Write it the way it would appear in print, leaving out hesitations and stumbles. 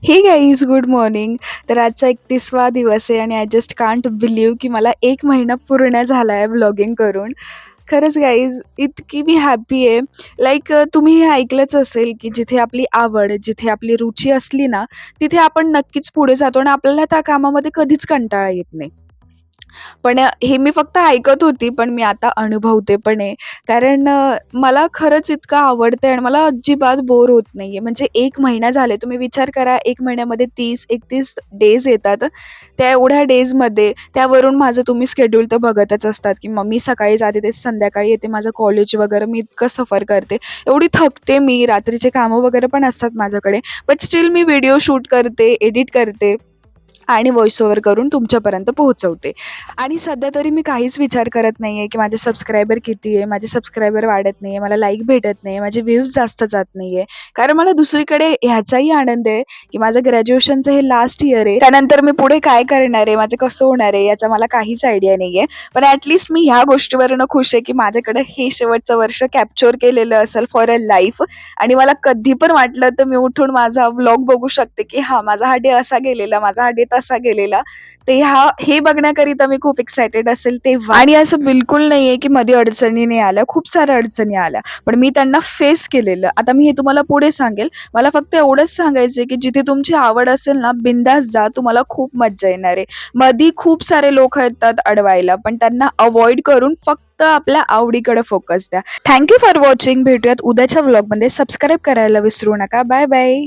हे guys good morning. तर आजचा 31वा दिवस आहे आणि आय जस्ट कांट बिलीव्ह की मला 1 महिना पूर्ण झाला आहे व्लॉगिंग करून. खरंच गाईज इतकी मी हॅपी आहे. तुम्ही हे ऐकलंच असेल की जिथे आपली आवड, जिथे आपली रुची असली ना, तिथे आपण नक्कीच पुढे जातो आणि आपल्याला त्या कामामध्ये कधीच कंटाळा येत नाही. पण हे मी फक्त ऐकत होती, पण मी आता अनुभवते पण आहे. कारण मला खरंच इतकं आवडतंय आणि मला अजिबात बोर होत नाहीये. म्हणजे 1 महिना झाले. तुम्ही विचार करा 1 महिन्यामध्ये 30-31 डेज येतात. त्या एवढ्या डेजमध्ये त्यावरून माझं तुम्ही शेड्यूल तर बघतच असतात, की मग मी सकाळी जाते ते संध्याकाळी येते. माझं कॉलेज वगैरे मी इतकं सफर करते. एवढी थकते मी. रात्रीचे कामं वगैरे पण असतात माझ्याकडे. But still me video shoot करते, एडिट करते. आणि व्हॉईस ओव्हर करून तुमच्यापर्यंत पोहोचवते. आणि सध्या तरी मी काहीच विचार करत नाही आहे, की माझे सबस्क्रायबर किती आहे, माझे सबस्क्रायबर वाढत नाही आहे, मला लाईक भेटत नाही आहे, माझे व्ह्यूज जास्त जात नाही आहे. कारण मला दुसरीकडे ह्याचाही आनंद आहे, की माझं ग्रॅज्युएशनचं हे लास्ट इयर आहे. त्यानंतर मी पुढे काय करणार आहे, माझं कसं होणार आहे, याचा मला काहीच आयडिया नाही आहे. पण ॲटलीस्ट मी ह्या गोष्टीवरनं खुश आहे, की माझ्याकडे हे शेवटचं वर्ष कॅप्चर केलेलं असेल फॉर अ लाईफ आणि मला कधी पण वाटलं तर मी उठून माझा व्लॉग बघू शकते, की हां, माझा हा डे असा गेलेला, माझा हा डे तसा गेलेला. ते हे बघण्याकरिता मी खूप एक्सायटेड असेल तेव्हा. आणि असं बिलकुल नाहीये, की मध्ये अडचणी नाही आल्या. खूप साऱ्या अडचणी आल्या. पण मी त्यांना फेस केलेलं. आता मी हे तुम्हाला पुढे सांगेल. मला फक्त एवढंच सांगायचंय, की जिथे तुमची आवड असेल ना, बिंदास जा. तुम्हाला खूप मज्जा येणार आहे. मधी खूप सारे लोकं येतात अडवायला, पण त्यांना अव्हॉइड करून फक्त आपल्या आवडीकडे फोकस द्या. Thank for watching. भेटूयात उद्याच्या व्लॉगमध्ये. सबस्क्राईब करायला विसरू नका. Bye bye.